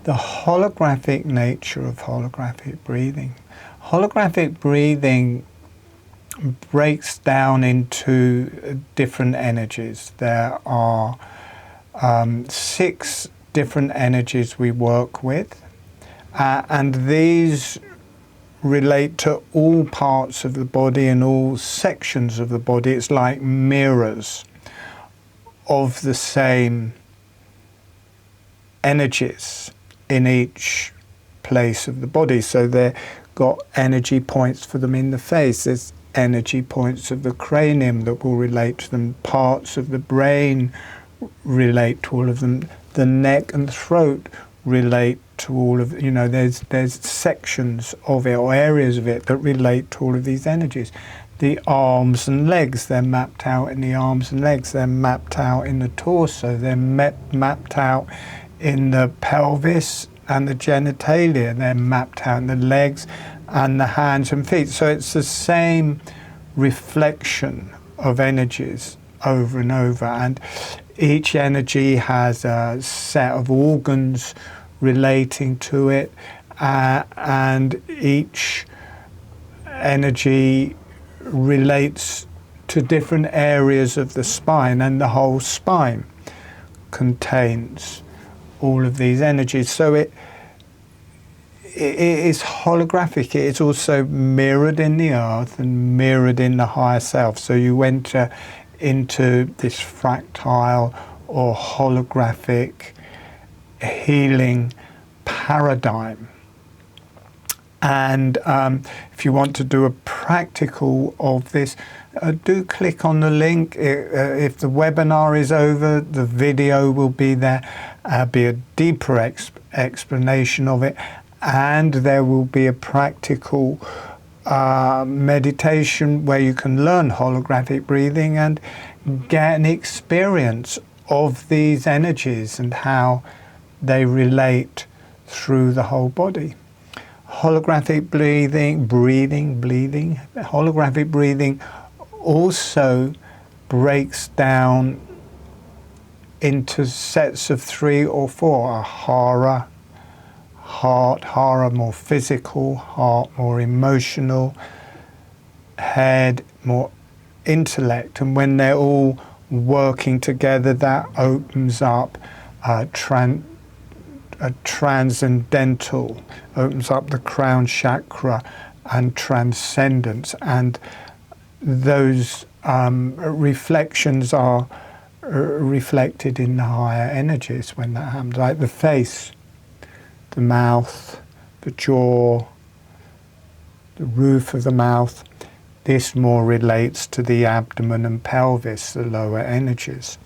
the holographic nature of holographic breathing. Holographic breathing breaks down into different energies. There are 6 different energies we work with, and these relate to all parts of the body and all sections of the body. It's like mirrors of the same energies in each place of the body. So they've got energy points for them in the face. There's energy points of the cranium that will relate to them. Parts of the brain relate to all of them. The neck and throat relate to all of, there's sections of it or areas of it that relate to all of these energies. The arms and legs, they're mapped out in the arms and legs. They're mapped out in the torso. They're mapped out in the pelvis and the genitalia. They're mapped out in the legs and the hands and feet. So it's the same reflection of energies over and over. And each energy has a set of organs relating to it, and each energy relates to different areas of the spine, and the whole spine contains all of these energies. So it is holographic. It is also mirrored in the earth and mirrored in the higher self. So you enter into this fractile or holographic healing paradigm. And if you want to do a practical of this, do click on the link. If the webinar is over, the video will be there. Be a deeper explanation of it, and there will be a practical meditation where you can learn holographic breathing and get an experience of these energies and how they relate through the whole body. Holographic breathing, holographic breathing also breaks down into sets of 3 or 4. A hara, heart, hara more physical, heart more emotional, head more intellect. And when they're all working together, that opens up a transcendental, opens up the crown chakra and transcendence. And those reflections are reflected in the higher energies when that happens, like the face, the mouth, the jaw, the roof of the mouth. This more relates to the abdomen and pelvis, the lower energies.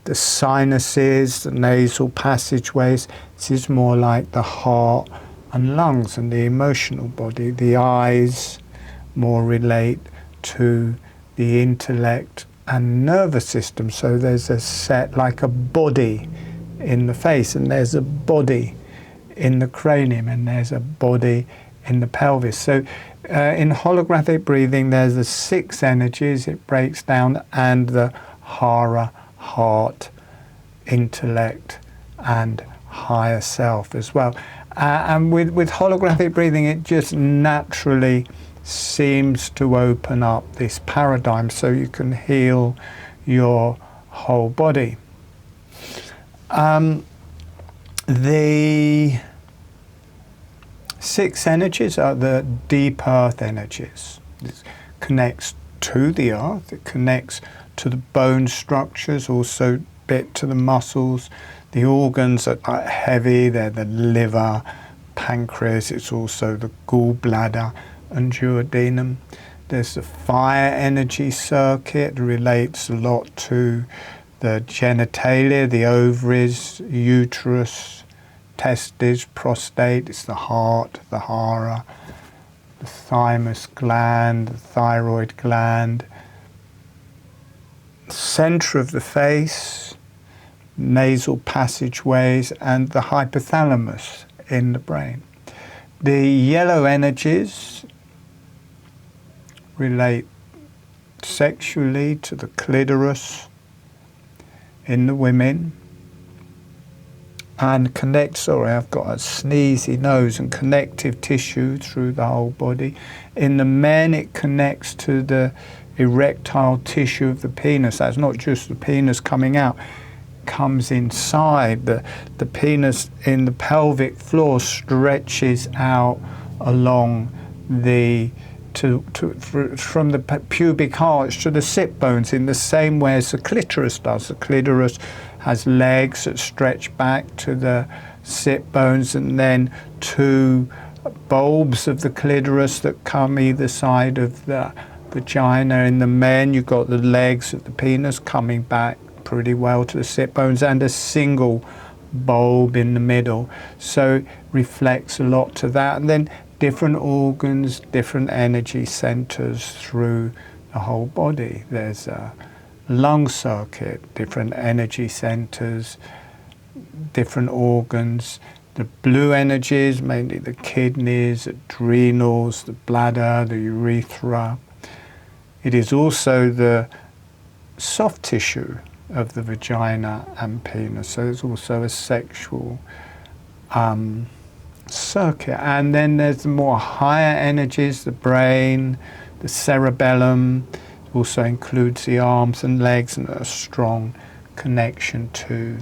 The sinuses, the nasal passageways, this is more like the heart and lungs and the emotional body. The eyes more relate to the intellect and nervous system. So there's a set, like a body in the face, and there's a body in the cranium, and there's a body in the pelvis. So in holographic breathing, there's the 6 energies it breaks down, and the hara, heart, intellect, and higher self as well. And with holographic breathing, it just naturally seems to open up this paradigm so you can heal your whole body. The 6 energies are the deep earth energies. It connects to the earth, it connects to the bone structures, also a bit to the muscles. The organs are heavy, they're the liver, pancreas, it's also the gallbladder and duodenum. There's the fire energy circuit, relates a lot to the genitalia, the ovaries, uterus, testes, prostate. It's the heart, the hara, the thymus gland, the thyroid gland, center of the face, nasal passageways, and the hypothalamus in the brain. The yellow energies relate sexually to the clitoris in the women, and I've got a sneezy nose, and connective tissue through the whole body. In the men, it connects to the erectile tissue of the penis. That's not just the penis coming out, comes inside. The penis in the pelvic floor stretches out along the from the pubic arch to the sit bones in the same way as the clitoris does. The clitoris has legs that stretch back to the sit bones, and then two bulbs of the clitoris that come either side of the vagina. In the men, you've got the legs of the penis coming back pretty well to the sit bones, and a single bulb in the middle. So it reflects a lot to that. And then different organs, different energy centers through the whole body. There's a lung circuit, different energy centers, different organs. The blue energies, mainly the kidneys, adrenals, the bladder, the urethra. It is also the soft tissue of the vagina and penis. So there's also a sexual circuit. And then there's the more higher energies, the brain, the cerebellum, also includes the arms and legs, and a strong connection to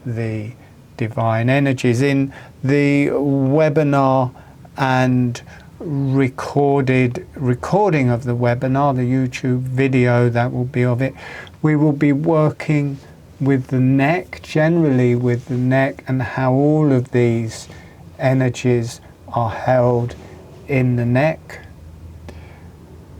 the divine energies. In the webinar and recording of the webinar, the YouTube video that will be of it, we will be working with the neck, generally with the neck, and how all of these energies are held in the neck.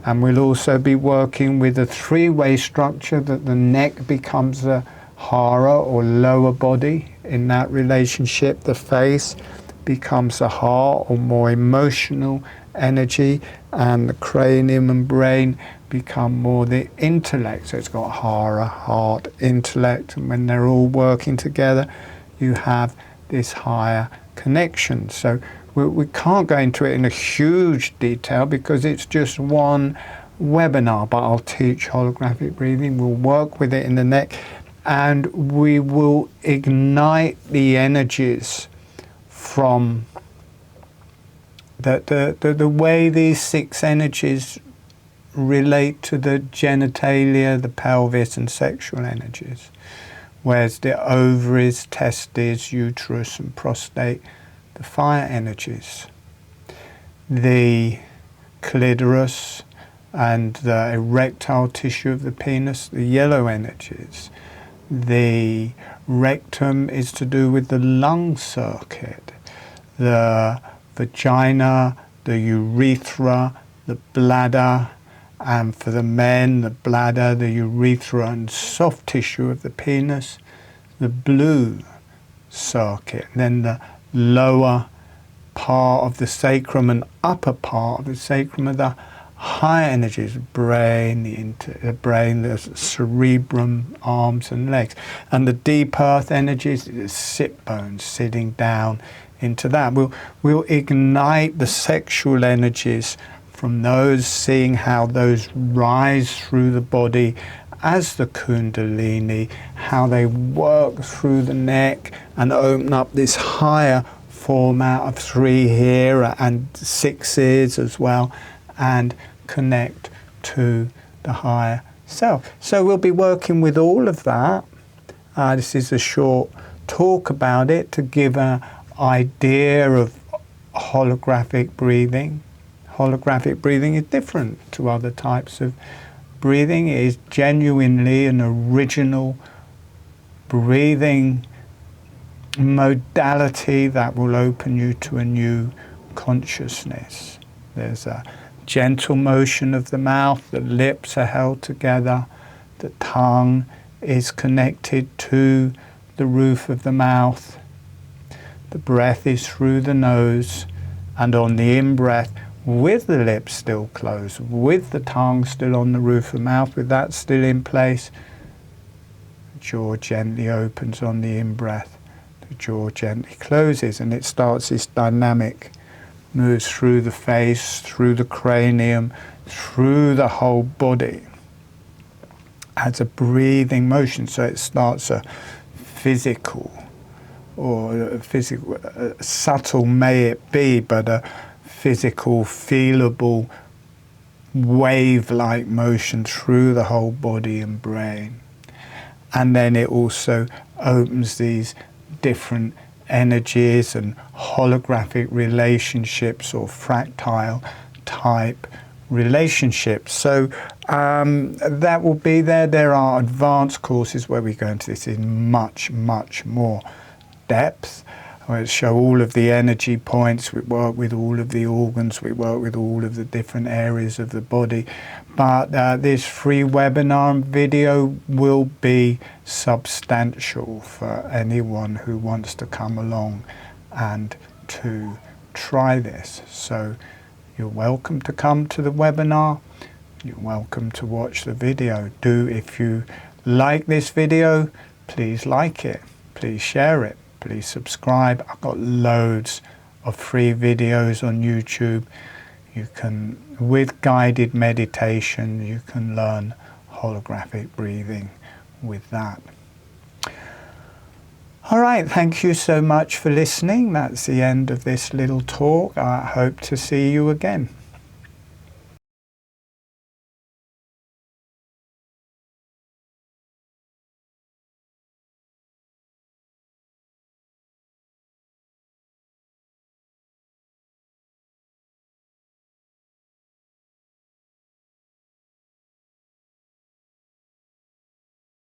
And we'll also be working with a three-way structure, that the neck becomes a hara or lower body. In that relationship, the face becomes a heart or more emotional energy, and the cranium and brain become more the intellect. So it's got hara, heart, intellect, and when they're all working together, you have this higher connection. So we can't go into it in a huge detail because it's just one webinar, but I'll teach holographic breathing. We'll work with it in the neck, and we will ignite the energies from the way these six energies relate to the genitalia, the pelvis, and sexual energies. Whereas the ovaries, testes, uterus, and prostate, the fire energies. The clitoris and the erectile tissue of the penis, the yellow energies. The rectum is to do with the lung circuit. The vagina, the urethra, the bladder, and for the men, the bladder, the urethra, and soft tissue of the penis, the blue circuit. And then the lower part of the sacrum and upper part of the sacrum are the high energies, brain, the cerebrum, arms and legs. And the deep earth energies, the sit bones, sitting down into that. We'll ignite the sexual energies from those, seeing how those rise through the body as the kundalini, how they work through the neck and open up this higher form out of 3 here and 6s as well, and connect to the higher self. So we'll be working with all of that. This is a short talk about it to give an idea of holographic breathing. Holographic breathing is different to other types of breathing. It is genuinely an original breathing modality that will open you to a new consciousness. There's a gentle motion of the mouth, the lips are held together, the tongue is connected to the roof of the mouth, the breath is through the nose, and on the in-breath, with the lips still closed, with the tongue still on the roof of the mouth, with that still in place, the jaw gently opens on the in-breath, the jaw gently closes, and it starts this dynamic, moves through the face, through the cranium, through the whole body as a breathing motion. So it starts a physical or physical, subtle may it be, but a physical, feelable, wave-like motion through the whole body and brain. And then it also opens these different energies and holographic relationships or fractile type relationships. So that will be there. There are advanced courses where we go into this in much, much more depth. We show all of the energy points, we work with all of the organs, we work with all of the different areas of the body. But this free webinar video will be substantial for anyone who wants to come along and to try this. So you're welcome to come to the webinar. You're welcome to watch the video. If you like this video, please like it, please share it. Please subscribe. I've got loads of free videos on YouTube. You can, with guided meditation, you can learn holographic breathing with that. All right, thank you so much for listening. That's the end of this little talk. I hope to see you again.